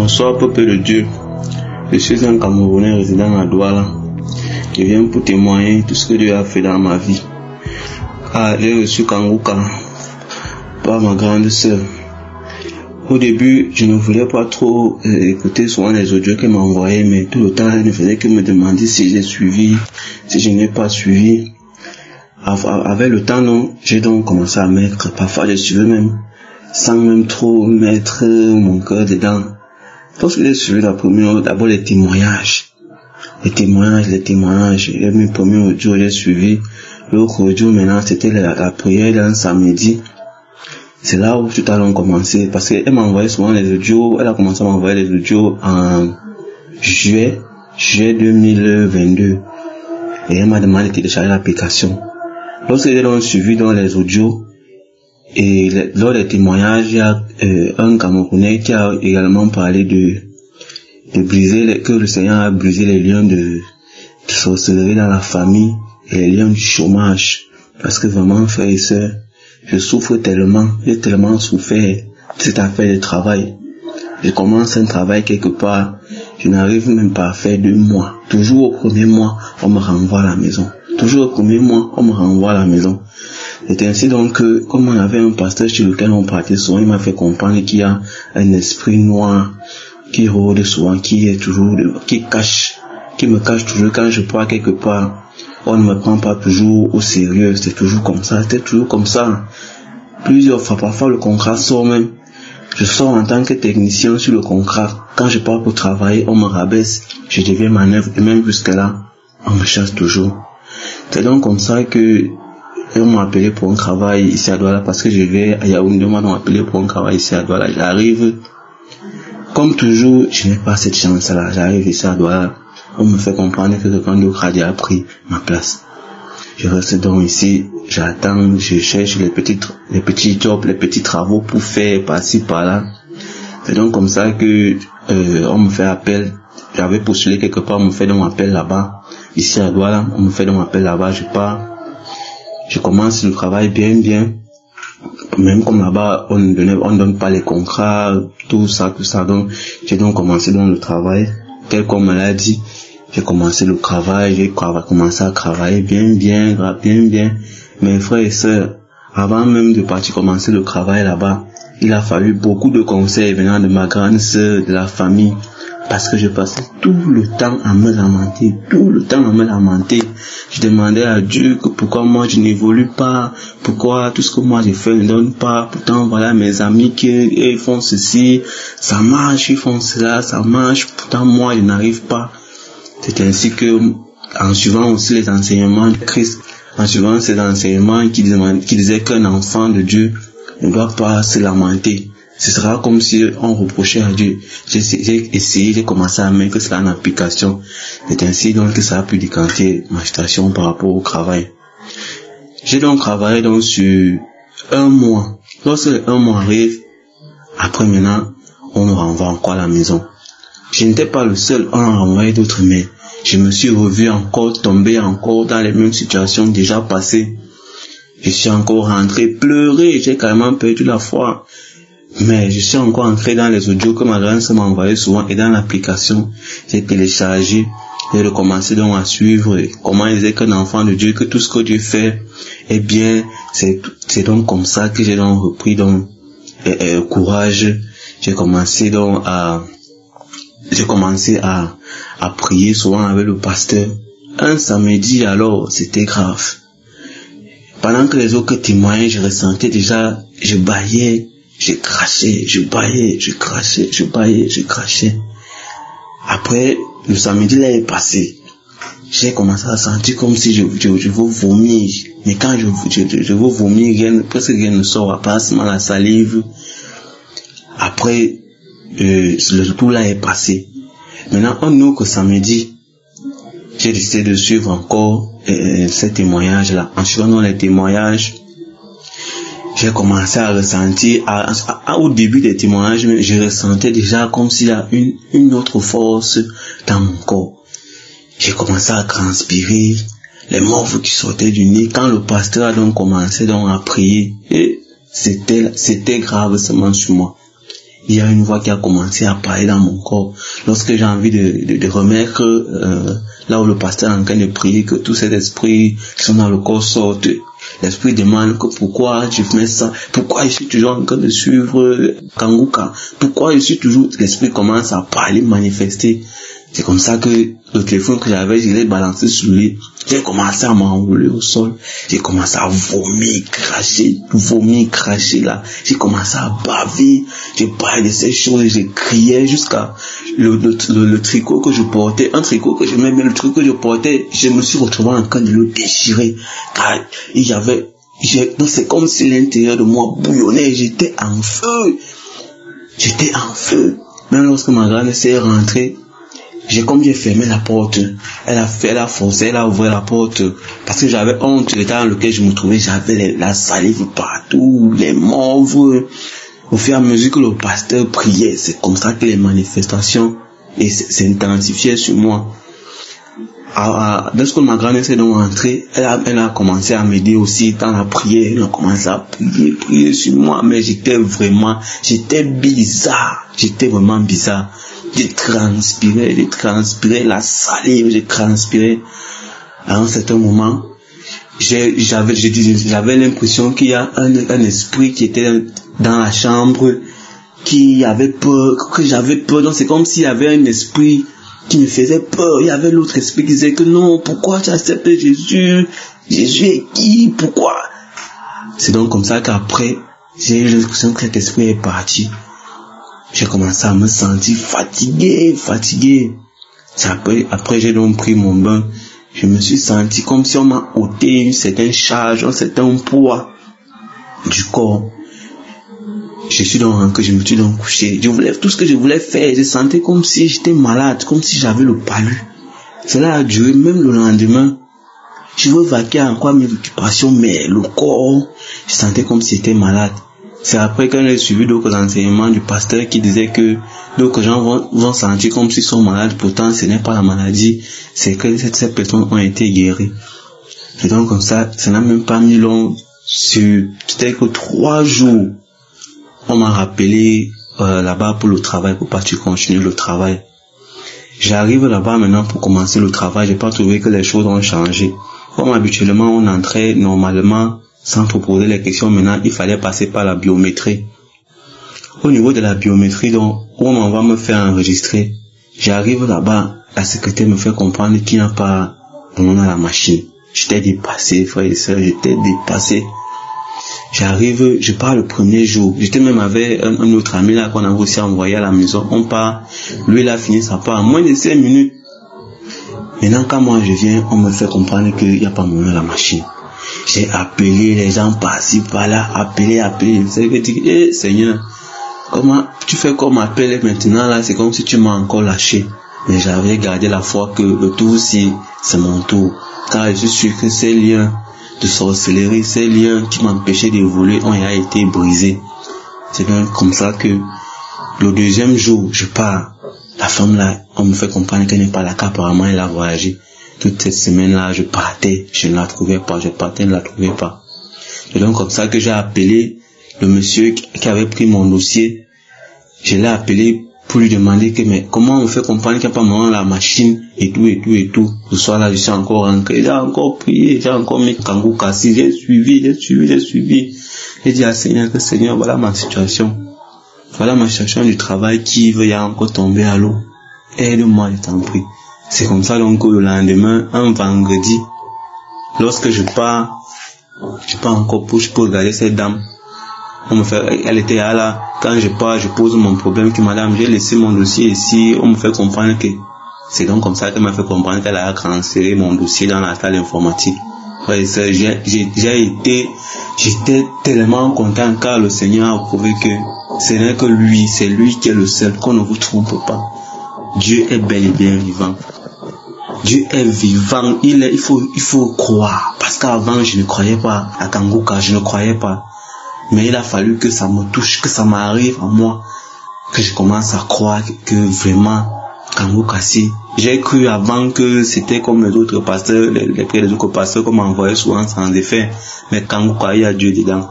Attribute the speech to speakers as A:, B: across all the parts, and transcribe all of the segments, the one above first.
A: Bonsoir peuple de Dieu, je suis un Camerounais résident à Douala. Je viens pour témoigner tout ce que Dieu a fait dans ma vie. J'ai reçu Kangouka par ma grande sœur. Au début, je ne voulais pas trop écouter souvent les audios qu'elle m'envoyait, mais tout le temps, elle ne faisait que me demander si j'ai suivi, si je n'ai pas suivi. Avec le temps, non, j'ai donc commencé à mettre, parfois je suivais même, sans même trop mettre mon cœur dedans. Lorsque j'ai suivi la première, d'abord les témoignages. Les témoignages. Mes premiers audios, j'ai suivi. L'autre audio, maintenant, c'était la prière d'un samedi. C'est là où tout a commencé. Parce qu'elle m'envoyait souvent les audios. Elle a commencé à m'envoyer les audios en juillet 2022. Et elle m'a demandé de télécharger l'application. Lorsque j'ai donc suivi dans les audios, et lors des témoignages, il y a un Camerounais qui a également parlé de briser, que le Seigneur a brisé les liens de sorcellerie dans la famille et les liens du chômage. Parce que vraiment, frères et sœurs, je souffre tellement, j'ai tellement souffert de cette affaire de travail. Je commence un travail quelque part, je n'arrive même pas à faire 2 mois. Toujours au premier mois, on me renvoie à la maison. Toujours au premier mois, on me renvoie à la maison. C'est ainsi donc que, comme on avait un pasteur chez lequel on partait souvent, il m'a fait comprendre qu'il y a un esprit noir qui rôde souvent, qui est toujours, qui me cache toujours quand je pars quelque part. On ne me prend pas toujours au sérieux, c'est toujours comme ça, c'était toujours comme ça. Plusieurs fois, parfois le contrat sort même. Je sors en tant que technicien sur le contrat. Quand je pars pour travailler, on me rabaisse, je deviens manœuvre, et même jusqu'à là, on me chasse toujours. C'est donc comme ça que on m'a appelé pour un travail ici à Douala, parce que je vais à Yaoundé, on m'a appelé pour un travail ici à Douala. J'arrive, comme toujours, je n'ai pas cette chance-là. J'arrive ici à Douala, on me fait comprendre que quelqu'un d'autre a déjà pris ma place. Je reste donc ici, j'attends, je cherche les petits jobs, les petits travaux pour faire par-ci, par-là. C'est donc comme ça que on me fait appel. J'avais postulé quelque part, on me fait donc appel là-bas. Ici à Douala, on me fait donc appel là-bas, je pars. Je commence le travail bien. Même comme là-bas, on donne pas les contrats, tout ça. Donc, j'ai donc commencé dans le travail. Tel qu'on me l'a dit, j'ai commencé le travail, j'ai commencé à travailler bien. Mes frères et sœurs, avant même de partir commencer le travail là-bas, il a fallu beaucoup de conseils venant de ma grande sœur, de la famille. Parce que je passais tout le temps à me lamenter. Je demandais à Dieu que pourquoi moi je n'évolue pas, pourquoi tout ce que moi j'ai fait ne donne pas. Pourtant voilà mes amis qui font ceci, ça marche, ils font cela, ça marche. Pourtant moi je n'arrive pas. C'est ainsi que, en suivant aussi les enseignements de Christ, en suivant ces enseignements qui disaient qu'un enfant de Dieu ne doit pas se lamenter. Ce sera comme si on reprochait à Dieu. J'ai commencé à mettre cela en application. C'est ainsi donc que ça a pu décanter ma situation par rapport au travail. J'ai donc travaillé donc sur 1 mois. Lorsque le 1 mois arrive, après maintenant, on me renvoie encore à la maison. Je n'étais pas le seul, on en renvoyait d'autres, mais je me suis revu encore, tombé encore dans les mêmes situations déjà passées. Je suis encore rentré pleurer, j'ai carrément perdu la foi. Mais je suis encore entré dans les audios que ma grande sœur m'envoyait souvent et dans l'application, j'ai téléchargé, j'ai recommencé donc à suivre comment il disait qu'un enfant de Dieu, que tout ce que Dieu fait, eh bien, c'est donc comme ça que j'ai donc repris donc courage. J'ai commencé à prier souvent avec le pasteur. Un samedi alors, c'était grave. Pendant que les autres témoignaient, je ressentais déjà, je bâillais. J'ai craché, je baillais, je crachais. Après, le samedi là est passé. J'ai commencé à sentir comme si je veux vomir. Mais quand je veux vomir, presque rien ne sort, à part seulement la salive. Après, le tout là est passé. Maintenant, un autre samedi, j'ai décidé de suivre encore ces témoignages là. En suivant les témoignages, j'ai commencé à ressentir, au début des témoignages, je ressentais déjà comme s'il y a une autre force dans mon corps. J'ai commencé à transpirer, les morts qui sortaient du nez. Quand le pasteur a donc commencé donc à prier, et c'était grave seulement sur moi. il y a une voix qui a commencé à parler dans mon corps. Lorsque j'ai envie de remettre là où le pasteur est en train de prier, que tous ces esprits qui sont dans le corps sortent. L'esprit demande que pourquoi je fais ça, pourquoi je suis toujours en train de suivre Kanguka, pourquoi je suis toujours... L'esprit commence à parler, manifester. C'est comme ça que le téléphone que j'avais, je l'ai balancé sur lui. J'ai commencé à m'enrouler au sol. J'ai commencé à vomir, cracher là. J'ai commencé à baver. J'ai parlé de ces choses, j'ai crié jusqu'à le tricot que je portais. Un tricot que j'aimais bien, le tricot que je portais, je me suis retrouvé en train de le déchirer. Car il y avait, c'est comme si l'intérieur de moi bouillonnait. J'étais en feu. Même lorsque ma grande sœur est rentrée, j'ai fermé la porte. Elle a forcé, elle a ouvert la porte. Parce que j'avais honte de l'état dans lequel je me trouvais. J'avais la salive partout, les mauves. Au fur et à mesure que le pasteur priait, c'est comme ça que les manifestations s'intensifiaient sur moi. Lorsque ma grand-mère s'est donc rentrée, elle a commencé à m'aider aussi dans la prière. Elle a commencé à prier sur moi. Mais j'étais vraiment bizarre. J'ai transpiré la salive, j'ai transpiré. À un certain moment, j'avais l'impression qu'il y a un esprit qui était dans la chambre, qui avait peur, que j'avais peur. Donc c'est comme s'il y avait un esprit qui me faisait peur. Il y avait l'autre esprit qui disait que non, pourquoi tu acceptes Jésus? Jésus est qui? Pourquoi? C'est donc comme ça qu'après, j'ai eu l'impression que cet esprit est parti. J'ai commencé à me sentir fatigué. Après j'ai donc pris mon bain. Je me suis senti comme si on m'a ôté une certaine charge, un certain poids du corps. Je me suis donc couché. Tout ce que je voulais faire, je sentais comme si j'étais malade, comme si j'avais le palu. Cela a duré même le lendemain. Je veux vaquer encore mes occupations, mais le corps, je sentais comme si j'étais malade. C'est après qu'on a suivi d'autres enseignements du pasteur qui disait que d'autres gens vont sentir comme s'ils sont malades. Pourtant, ce n'est pas la maladie, c'est que ces personnes ont été guéries. Et donc comme ça n'a même pas mis long. C'était que 3 jours. On m'a rappelé là-bas pour le travail, pour partir continuer le travail. J'arrive là-bas maintenant pour commencer le travail. J'ai pas trouvé que les choses ont changé. Comme habituellement, on entrait normalement sans trop poser les questions. Maintenant, il fallait passer par la biométrie. Au niveau de la biométrie, donc, où on va me faire enregistrer, j'arrive là-bas, la secrétaire me fait comprendre qu'il n'y a pas mon nom à la machine. J'étais dépassé, frère et sœurs, j'étais dépassé. J'arrive, je pars le premier jour. J'étais même avec un autre ami là qu'on a aussi envoyé à la maison. On part, lui il a fini sa part en moins de 5 minutes. Maintenant, quand moi je viens, on me fait comprendre qu'il n'y a pas mon nom à la machine. J'ai appelé les gens par-ci, par-là, appelé. C'est que tu dis, Seigneur, comment tu fais comme appel maintenant là, c'est comme si tu m'as encore lâché. Mais j'avais gardé la foi que le tour aussi, c'est mon tour. Car je suis sûr que ces liens de sorcellerie, ces liens qui m'empêchaient d'évoluer ont été brisés. C'est donc comme ça que le deuxième jour, je pars. La femme là, on me fait comprendre qu'elle n'est pas là, qu'apparemment elle a voyagé. Toute cette semaine-là, je partais, je ne la trouvais pas, je partais, je ne la trouvais pas. C'est donc comme ça que j'ai appelé le monsieur qui avait pris mon dossier. Je l'ai appelé pour lui demander que, mais comment on me fait comprendre qu'il n'y a pas mon nom à la machine, et tout. Ce soir-là, je suis encore rentré, j'ai encore prié, j'ai encore mis Kanguka, j'ai suivi. J'ai dit à Seigneur que Seigneur, voilà ma situation. Voilà ma situation du travail qui veut y encore tomber à l'eau. Aide-moi, je t'en prie. C'est comme ça donc que le lendemain, un vendredi, lorsque je pars encore pour regarder cette dame. Elle était là, quand je pars, je pose mon problème, que madame, j'ai laissé mon dossier ici, on me fait comprendre que, c'est donc comme ça qu'elle m'a fait comprendre qu'elle a transféré mon dossier dans la salle informatique. Ouais, j'étais tellement content car le Seigneur a prouvé que ce n'est que lui, c'est lui qui est le seul, qu'on ne vous trompe pas. Dieu est bel et bien vivant. Dieu est vivant, il faut croire. Parce qu'avant, je ne croyais pas à Kanguka, je ne croyais pas. Mais il a fallu que ça me touche, que ça m'arrive à moi, que je commence à croire que vraiment, Kanguka, si. J'ai cru avant que c'était comme les autres pasteurs, les autres pasteurs qu'on m'envoyait souvent sans effet. Mais Kanguka, il y a Dieu dedans.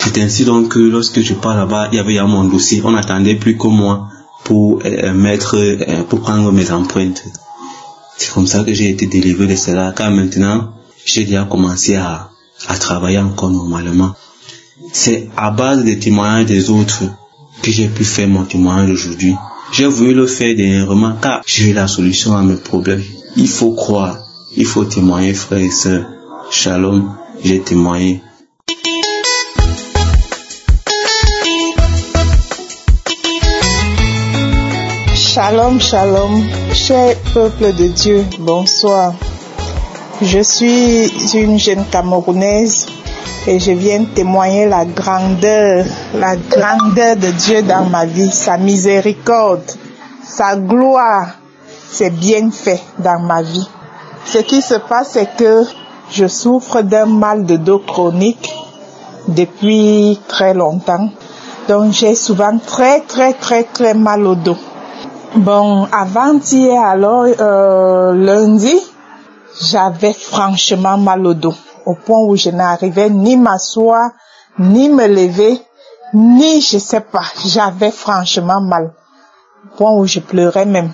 A: C'est ainsi donc que lorsque je pars là-bas, il y avait mon dossier. On n'attendait plus que moi pour pour prendre mes empreintes. C'est comme ça que j'ai été délivré de cela, car maintenant, j'ai déjà commencé à travailler encore normalement. C'est à base des témoignages des autres que j'ai pu faire mon témoignage aujourd'hui. J'ai voulu le faire dernièrement car j'ai eu la solution à mes problèmes. Il faut croire, il faut témoigner, frères et sœurs. Shalom, j'ai témoigné.
B: Shalom, shalom, cher peuple de Dieu, bonsoir. Je suis une jeune Camerounaise et je viens témoigner la grandeur de Dieu dans ma vie, sa miséricorde, sa gloire, ses bienfaits dans ma vie. Ce qui se passe, c'est que je souffre d'un mal de dos chronique depuis très longtemps. Donc j'ai souvent très mal au dos. Bon, avant-hier, alors, lundi, j'avais franchement mal au dos, au point où je n'arrivais ni m'asseoir, ni me lever, ni je sais pas, j'avais franchement mal, au point où je pleurais même.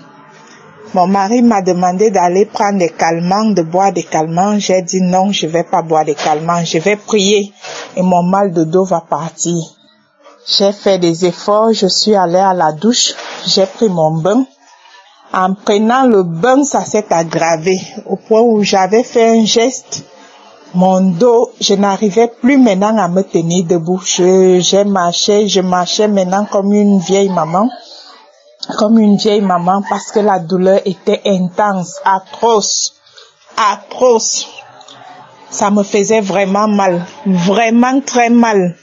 B: Mon mari m'a demandé d'aller prendre des calmants, de boire des calmants. J'ai dit non, je vais pas boire des calmants, je vais prier et mon mal de dos va partir. J'ai fait des efforts, je suis allée à la douche, j'ai pris mon bain. En prenant le bain, ça s'est aggravé au point où j'avais fait un geste. Mon dos, je n'arrivais plus maintenant à me tenir debout. Je marchais maintenant comme une vieille maman. Parce que la douleur était intense, atroce. Ça me faisait vraiment mal, vraiment très mal.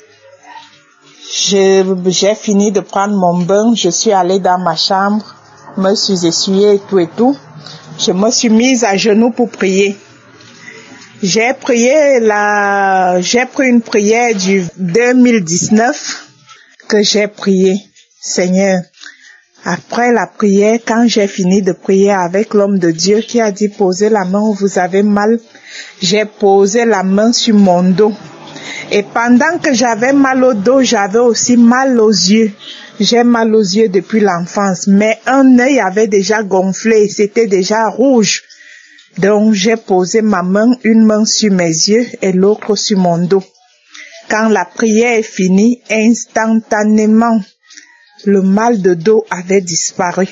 B: J'ai fini de prendre mon bain, je suis allée dans ma chambre, me suis essuyée et tout. Je me suis mise à genoux pour prier. J'ai pris une prière du 2019 que j'ai prié. Seigneur, après la prière, quand j'ai fini de prier avec l'homme de Dieu qui a dit posez la main où vous avez mal, j'ai posé la main sur mon dos. Et pendant que j'avais mal au dos, j'avais aussi mal aux yeux. J'ai mal aux yeux depuis l'enfance, mais un œil avait déjà gonflé, c'était déjà rouge. Donc j'ai posé une main sur mes yeux et l'autre sur mon dos. Quand la prière est finie, instantanément, le mal de dos avait disparu.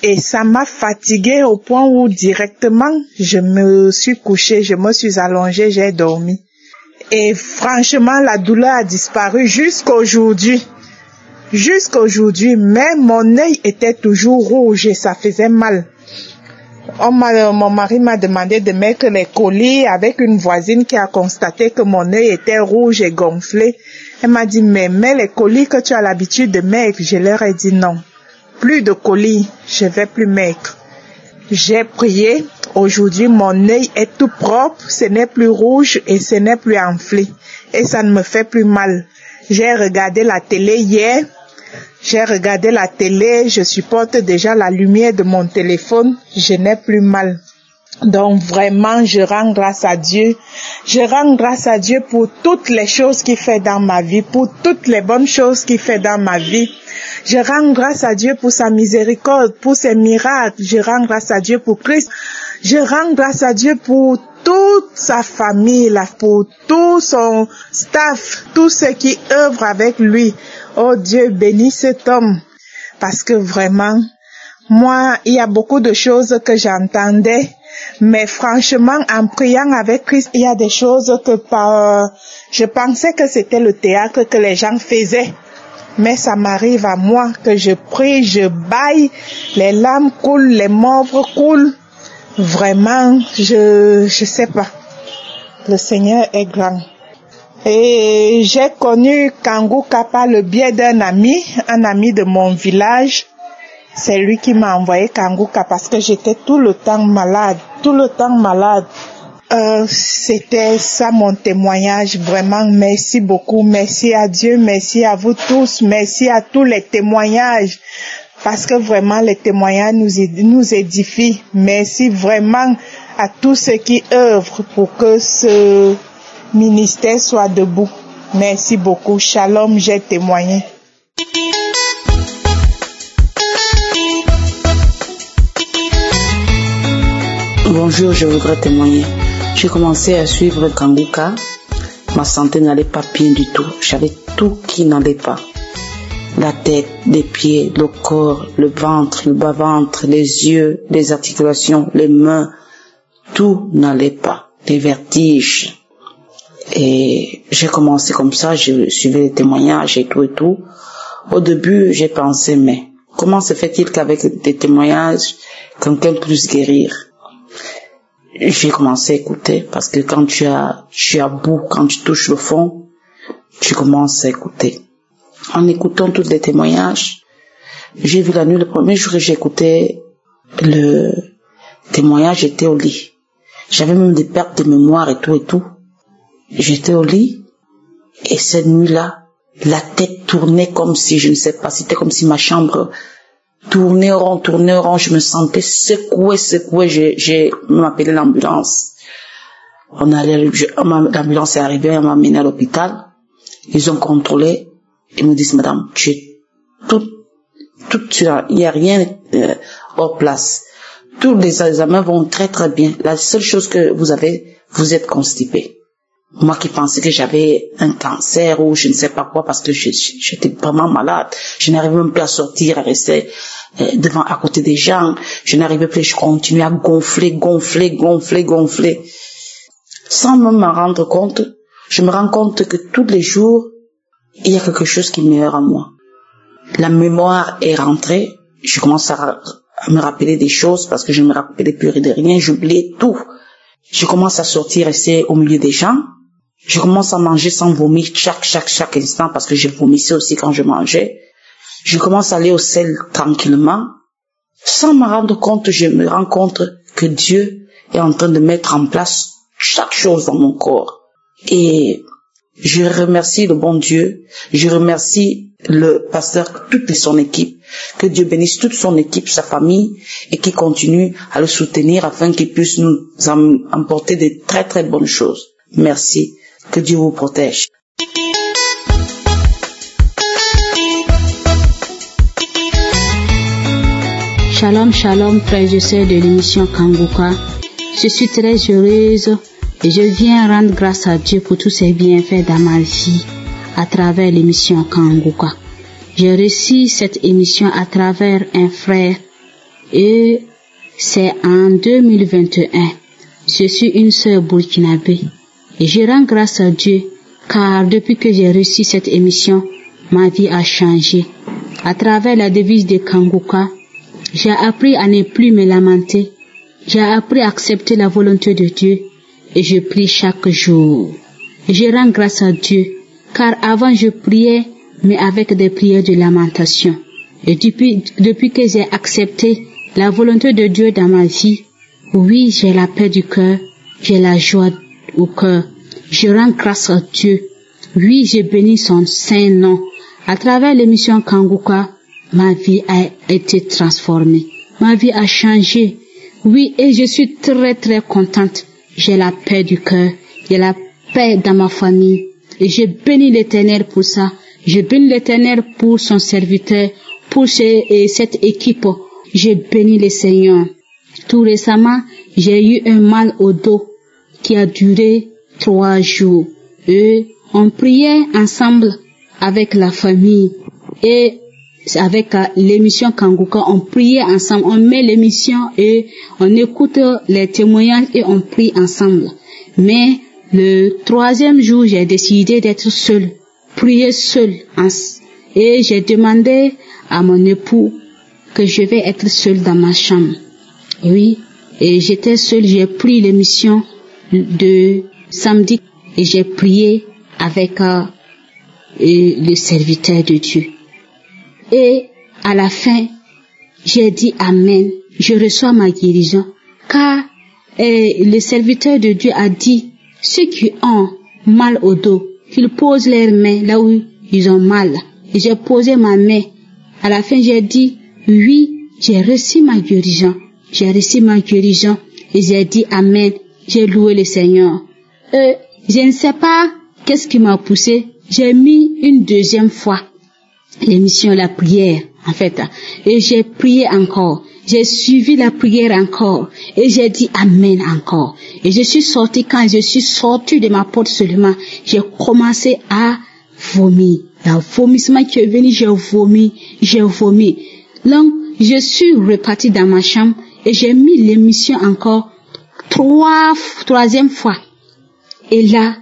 B: Et ça m'a fatiguée au point où directement, je me suis couchée, je me suis allongée, j'ai dormi. Et franchement, la douleur a disparu jusqu'à aujourd'hui, mais mon œil était toujours rouge et ça faisait mal. Mon mari m'a demandé de mettre les colis avec une voisine qui a constaté que mon œil était rouge et gonflé. Elle m'a dit, mais mets les colis que tu as l'habitude de mettre. Je leur ai dit non, plus de colis, je vais plus mettre. J'ai prié. Aujourd'hui, mon œil est tout propre, ce n'est plus rouge et ce n'est plus enflé. Et ça ne me fait plus mal. J'ai regardé la télé hier. Je supporte déjà la lumière de mon téléphone. Je n'ai plus mal. Donc vraiment, je rends grâce à Dieu. Je rends grâce à Dieu pour toutes les choses qu'il fait dans ma vie, pour toutes les bonnes choses qu'il fait dans ma vie. Je rends grâce à Dieu pour sa miséricorde, pour ses miracles. Je rends grâce à Dieu pour Christ. Je rends grâce à Dieu pour toute sa famille, pour tout son staff, tous ceux qui œuvrent avec lui. Oh Dieu, bénis cet homme. Parce que vraiment, moi, il y a beaucoup de choses que j'entendais. Mais franchement, en priant avec Christ, il y a des choses que je pensais que c'était le théâtre que les gens faisaient. Mais ça m'arrive à moi que je prie, je bâille, les larmes coulent, les morts coulent. Vraiment, je sais pas. Le Seigneur est grand. Et j'ai connu Kangouka par le biais d'un ami, de mon village. C'est lui qui m'a envoyé Kangouka parce que j'étais tout le temps malade. C'était ça mon témoignage. Vraiment, merci beaucoup. Merci à Dieu, merci à vous tous, merci à tous les témoignages. Parce que vraiment, les témoignages nous édifient. Merci vraiment à tous ceux qui œuvrent pour que ce ministère soit debout. Merci beaucoup. Shalom, j'ai témoigné.
C: Bonjour, je voudrais témoigner. J'ai commencé à suivre Kanguka. Ma santé n'allait pas bien du tout. J'avais tout qui n'allait pas. La tête, les pieds, le corps, le ventre, le bas-ventre, les yeux, les articulations, les mains. Tout n'allait pas. Les vertiges. Et j'ai commencé comme ça, je suivais les témoignages et tout. Au début, j'ai pensé, mais comment se fait-il qu'avec des témoignages, quelqu'un puisse guérir? J'ai commencé à écouter, parce que quand tu es à bout, quand tu touches le fond, tu commences à écouter. En écoutant tous les témoignages, j'ai vu la nuit, le premier jour que j'ai écouté le témoignage, j'étais au lit. J'avais même des pertes de mémoire et tout. J'étais au lit, et cette nuit-là, la tête tournait comme si, je ne sais pas, c'était comme si ma chambre tournait au rond, je me sentais secouée, j'ai même appelé l'ambulance. L'ambulance est arrivée, elle m'a amené à l'hôpital, ils ont contrôlé, ils me disent, madame, tu es il n'y a rien hors place. Tous les examens vont très très bien. La seule chose que vous avez, vous êtes constipé. Moi qui pensais que j'avais un cancer ou je ne sais pas quoi parce que j'étais vraiment malade. Je n'arrivais même plus à sortir, à rester à côté des gens. Je n'arrivais plus, je continuais à gonfler. Sans même m'en rendre compte, je me rends compte que tous les jours, il y a quelque chose qui meurt en moi. La mémoire est rentrée, je commence à me rappeler des choses parce que je ne me rappelais plus de rien, j'oubliais tout. Je commence à sortir, rester au milieu des gens. Je commence à manger sans vomir chaque instant parce que je vomissais aussi quand je mangeais. Je commence à aller au sel tranquillement. Sans me rendre compte, je me rends compte que Dieu est en train de mettre en place chaque chose dans mon corps. Et je remercie le bon Dieu. Je remercie le pasteur, toute son équipe. Que Dieu bénisse toute son équipe, sa famille, et qu'il continue à le soutenir afin qu'il puisse nous emporter de très très bonnes choses. Merci. Que Dieu vous protège.
D: Shalom, shalom, frères et sœurs de l'émission Kanguka. Je suis très heureuse et je viens rendre grâce à Dieu pour tous ses bienfaits dans ma vie à travers l'émission Kanguka. J'ai reçu cette émission à travers un frère et c'est en 2021. Je suis une sœur burkinabé et je rends grâce à Dieu car depuis que j'ai reçu cette émission, ma vie a changé. À travers la devise de Kanguka, j'ai appris à ne plus me lamenter. J'ai appris à accepter la volonté de Dieu et je prie chaque jour. Je rends grâce à Dieu car avant je priais mais avec des prières de lamentation. Et depuis que j'ai accepté la volonté de Dieu dans ma vie, oui, j'ai la paix du cœur, j'ai la joie au cœur. Je rends grâce à Dieu. Oui, je bénis son saint nom. À travers l'émission Kanguka, ma vie a été transformée. Ma vie a changé. Oui, et je suis très très contente. J'ai la paix du cœur, j'ai la paix dans ma famille. Et je bénis l'Éternel pour ça. Je bénis l'Éternel pour son serviteur, pour cette équipe. Je bénis le Seigneur. Tout récemment, j'ai eu un mal au dos qui a duré 3 jours. Et on priait ensemble avec la famille. Et avec l'émission Kanguka, on priait ensemble. On met l'émission et on écoute les témoignages et on prie ensemble. Mais le 3e jour, j'ai décidé d'être seule. Prier seul et j'ai demandé à mon époux que je vais être seule dans ma chambre. Oui, et j'étais seule, j'ai pris l'émission de samedi et j'ai prié avec le serviteur de Dieu. Et à la fin, j'ai dit Amen, je reçois ma guérison car le serviteur de Dieu a dit ceux qui ont mal au dos, qu'ils posent leurs mains là où ils ont mal. Et j'ai posé ma main. À la fin, j'ai dit, oui, j'ai reçu ma guérison. J'ai reçu ma guérison. Et j'ai dit, Amen. J'ai loué le Seigneur. Je ne sais pas qu'est-ce qui m'a poussé. j'ai mis une deuxième fois l'émission La Prière, en fait, et j'ai prié encore. J'ai suivi la prière encore et j'ai dit Amen encore. Et je suis sortie, quand je suis sortie de ma porte seulement, j'ai commencé à vomir. Le vomissement qui est venu, j'ai vomi. Donc, je suis repartie dans ma chambre et j'ai mis l'émission encore troisième fois. Et là,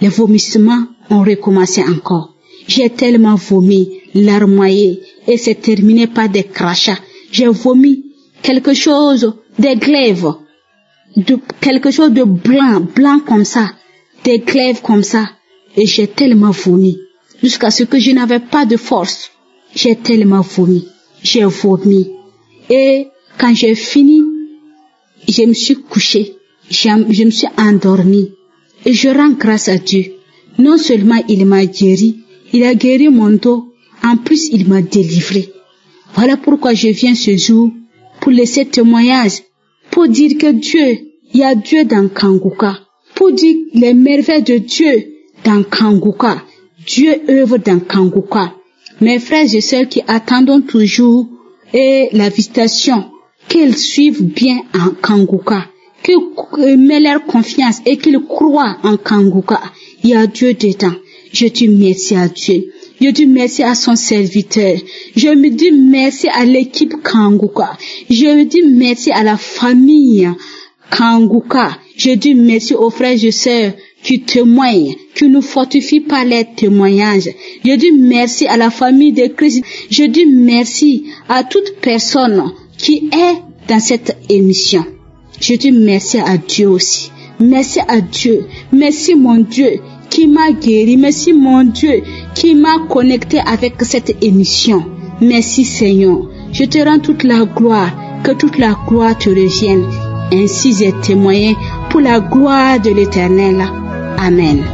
D: les vomissements ont recommencé encore. J'ai tellement vomi, larmoyé, et c'est terminé par des crachats. J'ai vomi quelque chose, des glaives, quelque chose de blanc comme ça, des glaives comme ça, et j'ai tellement vomi, jusqu'à ce que je n'avais pas de force. J'ai tellement vomi, j'ai vomi, et quand j'ai fini, je me suis couchée, je me suis endormie, et je rends grâce à Dieu. Non seulement il m'a guéri, il a guéri mon dos, en plus il m'a délivré. Voilà pourquoi je viens ce jour pour laisser témoignage, pour dire que Dieu, il y a Dieu dans Kanguka, pour dire les merveilles de Dieu dans Kanguka. Dieu œuvre dans Kanguka. Mes frères et sœurs qui attendons toujours la visitation, qu'ils suivent bien en Kanguka, qu'ils mettent leur confiance et qu'ils croient en Kanguka. Il y a Dieu dedans. Je dis merci à Dieu. Je dis merci à son serviteur. Je me dis merci à l'équipe Kanguka. Je dis merci à la famille Kanguka. Je dis merci aux frères et sœurs qui témoignent, qui nous fortifient par les témoignages. Je dis merci à la famille de Christ. Je dis merci à toute personne qui est dans cette émission. Je dis merci à Dieu aussi. Merci à Dieu. Merci mon Dieu qui m'a guéri. Merci mon Dieu qui m'a connecté avec cette émission. Merci Seigneur. Je te rends toute la gloire. Que toute la gloire te revienne. Ainsi j'ai témoigné pour la gloire de l'Éternel. Amen.